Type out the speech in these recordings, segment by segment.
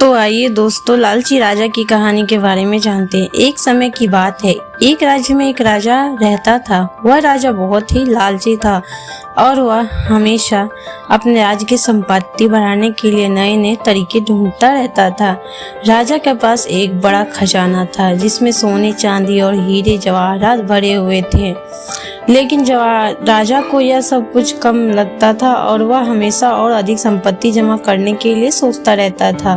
तो आइए दोस्तों, लालची राजा की कहानी के बारे में जानते हैं। एक समय की बात है, एक राज्य में एक राजा रहता था। वह राजा बहुत ही लालची था और वह हमेशा अपने राज्य की संपत्ति बढ़ाने के लिए नए नए तरीके ढूंढता रहता था। राजा के पास एक बड़ा खजाना था जिसमें सोने, चांदी और हीरे जवाहरात भरे हुए थे। लेकिन राजा को यह सब कुछ कम लगता था और वह हमेशा और अधिक संपत्ति जमा करने के लिए सोचता रहता था।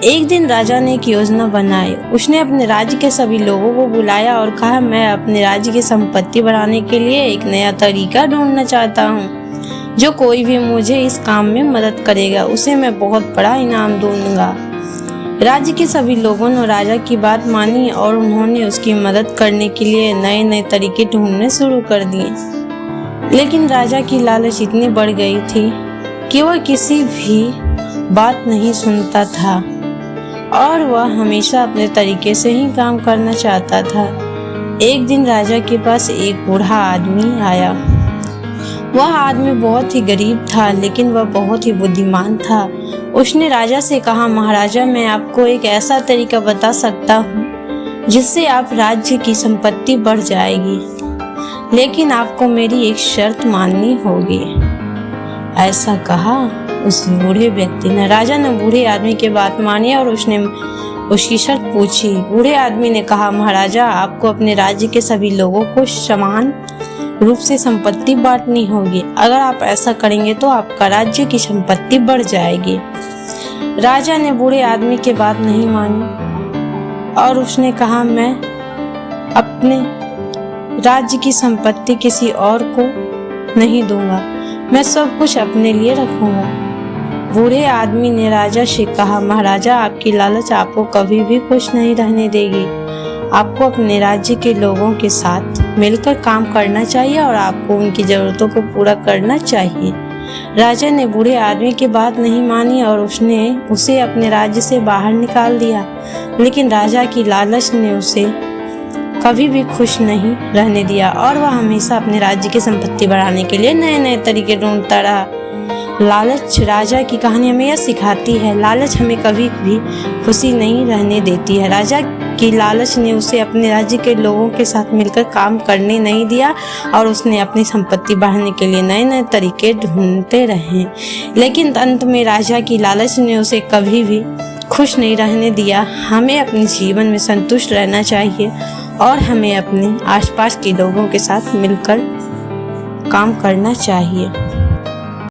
एक दिन राजा ने एक योजना बनाई। उसने अपने राज्य के सभी लोगों को बुलाया और कहा, मैं अपने राज्य की संपत्ति बढ़ाने के लिए एक नया तरीका ढूंढना चाहता हूँ। जो कोई भी मुझे इस काम में मदद करेगा उसे मैं बहुत बड़ा इनाम दूंगा। राज्य के सभी लोगों ने राजा की बात मानी और उन्होंने उसकी मदद करने के लिए नए नए तरीके ढूंढने शुरू कर दिए। लेकिन राजा की लालच इतनी बढ़ गई थी कि वह किसी भी बात नहीं सुनता था और वह हमेशा अपने तरीके से ही काम करना चाहता था। एक दिन राजा के पास एक बूढ़ा आदमी आया। वह आदमी बहुत ही गरीब था लेकिन वह बहुत ही बुद्धिमान था। उसने राजा से कहा, महाराजा, मैं आपको एक ऐसा तरीका बता सकता हूँ जिससे आप राज्य की संपत्ति बढ़ जाएगी, लेकिन आपको मेरी एक शर्त माननी होगी। ऐसा कहा उस बूढ़े व्यक्ति ने। राजा ने बूढ़े आदमी की बात मानी और उसने उसकी शर्त पूछी। बूढ़े आदमी ने कहा, महाराजा, आपको अपने राज्य के सभी लोगों को समान रूप से संपत्ति बांटनी होगी। अगर आप ऐसा करेंगे तो आपका राज्य की संपत्ति बढ़ जाएगी। राजा ने बूढ़े आदमी की बात नहीं मानी और उसने कहा, मैं अपने राज्य की संपत्ति किसी और को नहीं दूंगा, मैं सब कुछ अपने लिए रखूंगा। बूढ़े आदमी ने राजा से कहा, महाराजा, आपकी लालच आपको कभी भी खुश नहीं रहने देगी। आपको अपने राज्य के लोगों के साथ मिलकर काम करना चाहिए और आपको उनकी ज़रूरतों को पूरा करना चाहिए। राजा ने बूढ़े आदमी की बात नहीं मानी और उसने उसे अपने राज्य से बाहर निकाल दिया। लेकिन राजा की लालच ने उसे कभी भी खुश नहीं रहने दिया और वह हमेशा अपने राज्य की संपत्ति बढ़ाने के लिए नए नए तरीके ढूंढता रहा। लालच राजा की कहानी हमें यह सिखाती है, लालच हमें कभी भी खुशी नहीं रहने देती है। राजा की लालच ने उसे अपने राज्य के लोगों के साथ मिलकर काम करने नहीं दिया और उसने अपनी संपत्ति बढ़ाने के लिए नए नए तरीके ढूंढते रहे। लेकिन अंत में राजा की लालच ने उसे कभी भी खुश नहीं रहने दिया। हमें अपने जीवन में संतुष्ट रहना चाहिए और हमें अपने आसपास के लोगों के साथ मिलकर काम करना चाहिए।